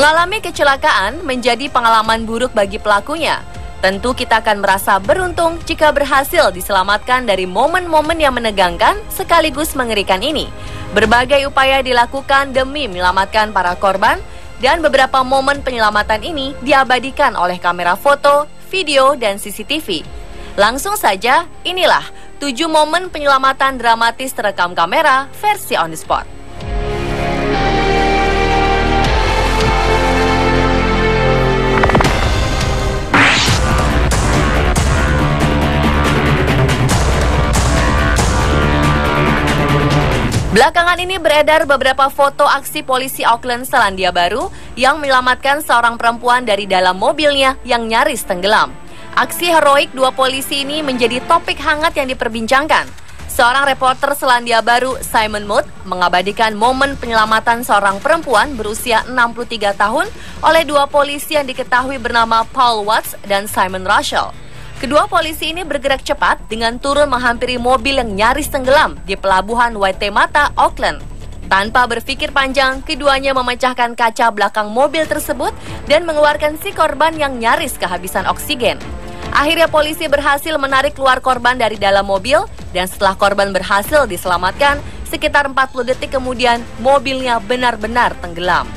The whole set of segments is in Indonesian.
Mengalami kecelakaan menjadi pengalaman buruk bagi pelakunya. Tentu kita akan merasa beruntung jika berhasil diselamatkan dari momen-momen yang menegangkan sekaligus mengerikan ini. Berbagai upaya dilakukan demi menyelamatkan para korban, dan beberapa momen penyelamatan ini diabadikan oleh kamera foto, video, dan CCTV. Langsung saja, inilah 7 momen penyelamatan dramatis terekam kamera versi on the spot. Belakangan ini beredar beberapa foto aksi polisi Auckland, Selandia Baru yang menyelamatkan seorang perempuan dari dalam mobilnya yang nyaris tenggelam. Aksi heroik 2 polisi ini menjadi topik hangat yang diperbincangkan. Seorang reporter Selandia Baru, Simon Mood, mengabadikan momen penyelamatan seorang perempuan berusia 63 tahun oleh 2 polisi yang diketahui bernama Paul Watts dan Simon Russell. Kedua polisi ini bergerak cepat dengan turun menghampiri mobil yang nyaris tenggelam di pelabuhan Waitemata, Auckland. Tanpa berpikir panjang, keduanya memecahkan kaca belakang mobil tersebut dan mengeluarkan si korban yang nyaris kehabisan oksigen. Akhirnya polisi berhasil menarik keluar korban dari dalam mobil, dan setelah korban berhasil diselamatkan, sekitar 40 detik kemudian mobilnya benar-benar tenggelam.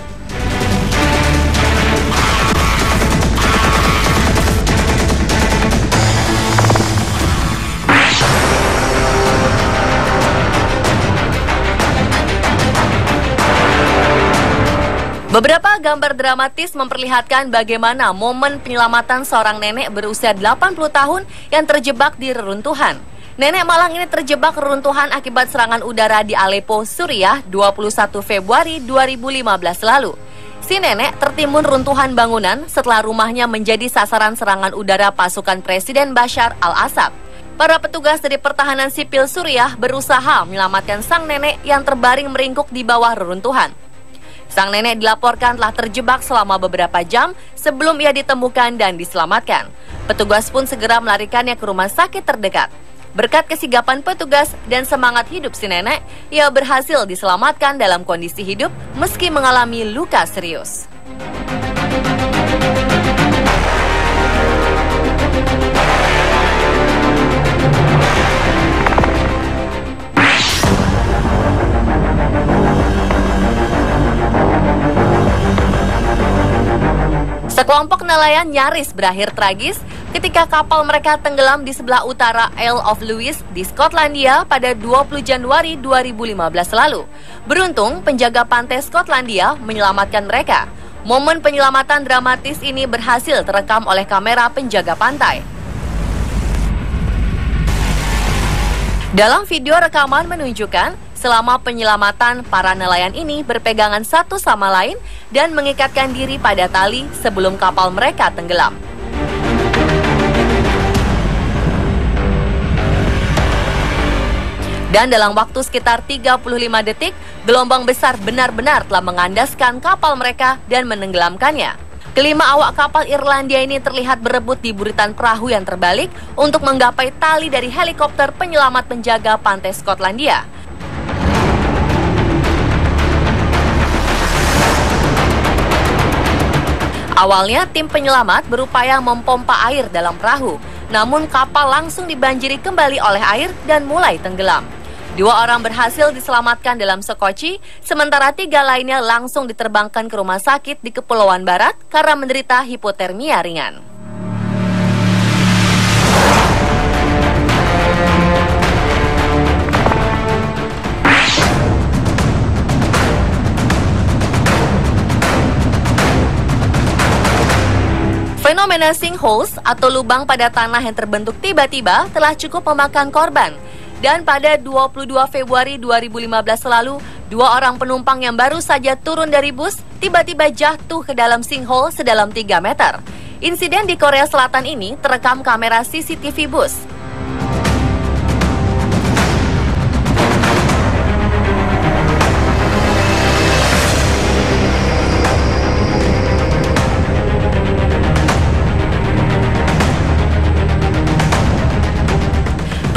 Beberapa gambar dramatis memperlihatkan bagaimana momen penyelamatan seorang nenek berusia 80 tahun yang terjebak di reruntuhan. Nenek malang ini terjebak reruntuhan akibat serangan udara di Aleppo, Suriah 21 Februari 2015 lalu. Si nenek tertimbun runtuhan bangunan setelah rumahnya menjadi sasaran serangan udara pasukan Presiden Bashar al-Assad. Para petugas dari pertahanan sipil Suriah berusaha menyelamatkan sang nenek yang terbaring meringkuk di bawah reruntuhan. Sang nenek dilaporkan telah terjebak selama beberapa jam sebelum ia ditemukan dan diselamatkan. Petugas pun segera melarikannya ke rumah sakit terdekat. Berkat kesigapan petugas dan semangat hidup si nenek, ia berhasil diselamatkan dalam kondisi hidup meski mengalami luka serius. Sekelompok nelayan nyaris berakhir tragis ketika kapal mereka tenggelam di sebelah utara Isle of Lewis di Skotlandia pada 20 Januari 2015 lalu. Beruntung, penjaga pantai Skotlandia menyelamatkan mereka. Momen penyelamatan dramatis ini berhasil terekam oleh kamera penjaga pantai. Dalam video rekaman menunjukkan selama penyelamatan, para nelayan ini berpegangan satu sama lain dan mengikatkan diri pada tali sebelum kapal mereka tenggelam. Dan dalam waktu sekitar 35 detik, gelombang besar benar-benar telah mengandaskan kapal mereka dan menenggelamkannya. Kelima awak kapal Irlandia ini terlihat berebut di buritan perahu yang terbalik untuk menggapai tali dari helikopter penyelamat penjaga pantai Skotlandia. Awalnya, tim penyelamat berupaya mempompa air dalam perahu, namun kapal langsung dibanjiri kembali oleh air dan mulai tenggelam. 2 orang berhasil diselamatkan dalam sekoci, sementara 3 lainnya langsung diterbangkan ke rumah sakit di Kepulauan Barat karena menderita hipotermia ringan. Fenomena sinkholes atau lubang pada tanah yang terbentuk tiba-tiba telah cukup memakan korban. Dan pada 22 Februari 2015 lalu, 2 orang penumpang yang baru saja turun dari bus tiba-tiba jatuh ke dalam sinkhole sedalam 3 meter. Insiden di Korea Selatan ini terekam kamera CCTV bus.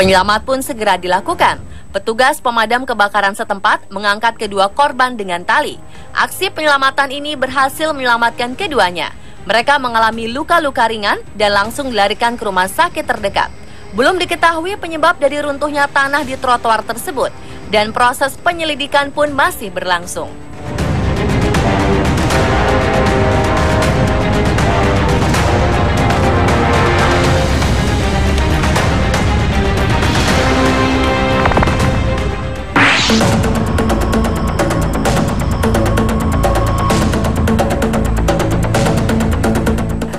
Penyelamat pun segera dilakukan. Petugas pemadam kebakaran setempat mengangkat kedua korban dengan tali. Aksi penyelamatan ini berhasil menyelamatkan keduanya. Mereka mengalami luka-luka ringan dan langsung dilarikan ke rumah sakit terdekat. Belum diketahui penyebab dari runtuhnya tanah di trotoar tersebut dan proses penyelidikan pun masih berlangsung.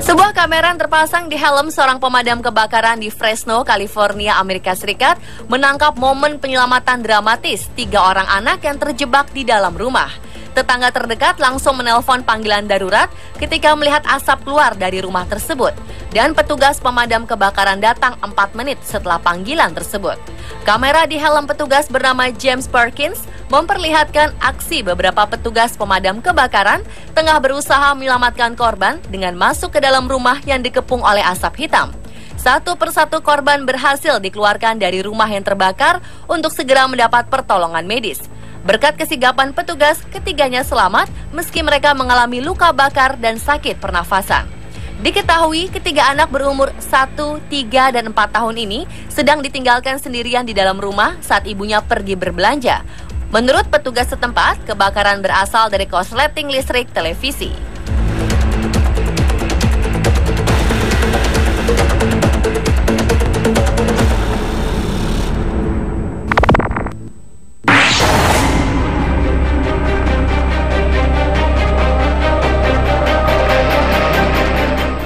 Sebuah kamera yang terpasang di helm seorang pemadam kebakaran di Fresno, California, Amerika Serikat menangkap momen penyelamatan dramatis 3 orang anak yang terjebak di dalam rumah. Tetangga terdekat langsung menelpon panggilan darurat ketika melihat asap keluar dari rumah tersebut. Dan petugas pemadam kebakaran datang 4 menit setelah panggilan tersebut. Kamera di helm petugas bernama James Perkins memperlihatkan aksi beberapa petugas pemadam kebakaran tengah berusaha menyelamatkan korban dengan masuk ke dalam rumah yang dikepung oleh asap hitam. Satu persatu korban berhasil dikeluarkan dari rumah yang terbakar untuk segera mendapat pertolongan medis. Berkat kesigapan petugas, ketiganya selamat meski mereka mengalami luka bakar dan sakit pernafasan. Diketahui ketiga anak berumur 1, 3, dan 4 tahun ini sedang ditinggalkan sendirian di dalam rumah saat ibunya pergi berbelanja. Menurut petugas setempat, kebakaran berasal dari korsleting listrik televisi.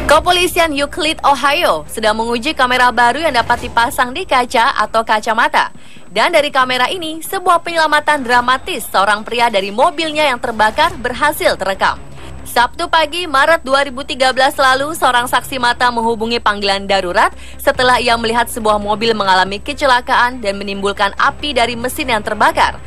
Kepolisian Euclid, Ohio sedang menguji kamera baru yang dapat dipasang di kaca atau kacamata. Dan dari kamera ini, sebuah penyelamatan dramatis seorang pria dari mobilnya yang terbakar berhasil terekam. Sabtu pagi, Maret 2013 lalu, seorang saksi mata menghubungi panggilan darurat setelah ia melihat sebuah mobil mengalami kecelakaan dan menimbulkan api dari mesin yang terbakar.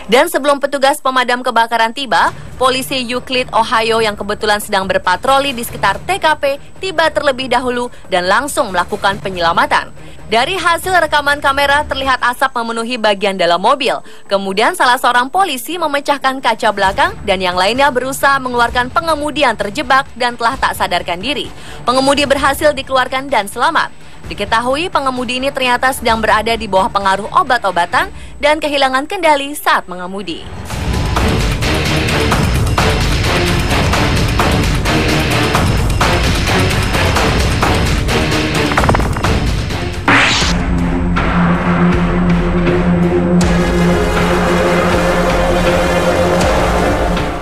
Dan sebelum petugas pemadam kebakaran tiba, polisi Euclid, Ohio yang kebetulan sedang berpatroli di sekitar TKP tiba terlebih dahulu dan langsung melakukan penyelamatan. Dari hasil rekaman kamera terlihat asap memenuhi bagian dalam mobil. Kemudian salah seorang polisi memecahkan kaca belakang dan yang lainnya berusaha mengeluarkan pengemudi yang terjebak dan telah tak sadarkan diri. Pengemudi berhasil dikeluarkan dan selamat. Diketahui pengemudi ini ternyata sedang berada di bawah pengaruh obat-obatan dan kehilangan kendali saat mengemudi.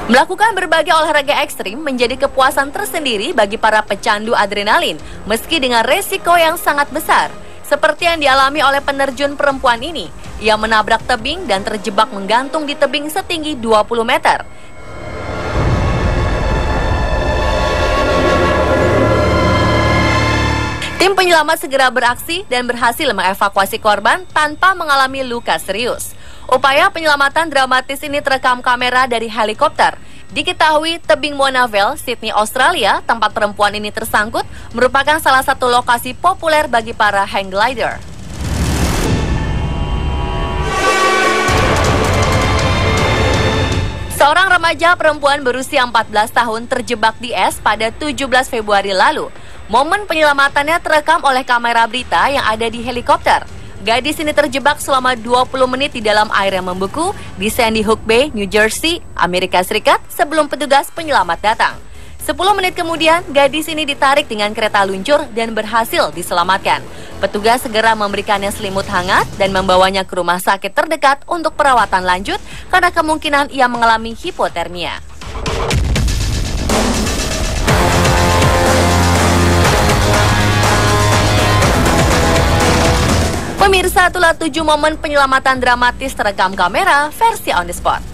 Melakukan berbagai olahraga ekstrim menjadi kepuasan tersendiri bagi para pecandu adrenalin, meski dengan resiko yang sangat besar. Seperti yang dialami oleh penerjun perempuan ini, ia menabrak tebing dan terjebak menggantung di tebing setinggi 20 meter. Tim penyelamat segera beraksi dan berhasil mengevakuasi korban tanpa mengalami luka serius. Upaya penyelamatan dramatis ini terekam kamera dari helikopter. Diketahui tebing Monavel, Sydney, Australia, tempat perempuan ini tersangkut, merupakan salah satu lokasi populer bagi para hang glider. Seorang remaja perempuan berusia 14 tahun terjebak di es pada 17 Februari lalu. Momen penyelamatannya terekam oleh kamera berita yang ada di helikopter. Gadis ini terjebak selama 20 menit di dalam air yang membeku di Sandy Hook Bay, New Jersey, Amerika Serikat sebelum petugas penyelamat datang. 10 menit kemudian, gadis ini ditarik dengan kereta luncur dan berhasil diselamatkan. Petugas segera memberikannya selimut hangat dan membawanya ke rumah sakit terdekat untuk perawatan lanjut karena kemungkinan ia mengalami hipotermia. Pemirsa, itulah 7 momen penyelamatan dramatis terekam kamera versi on the spot.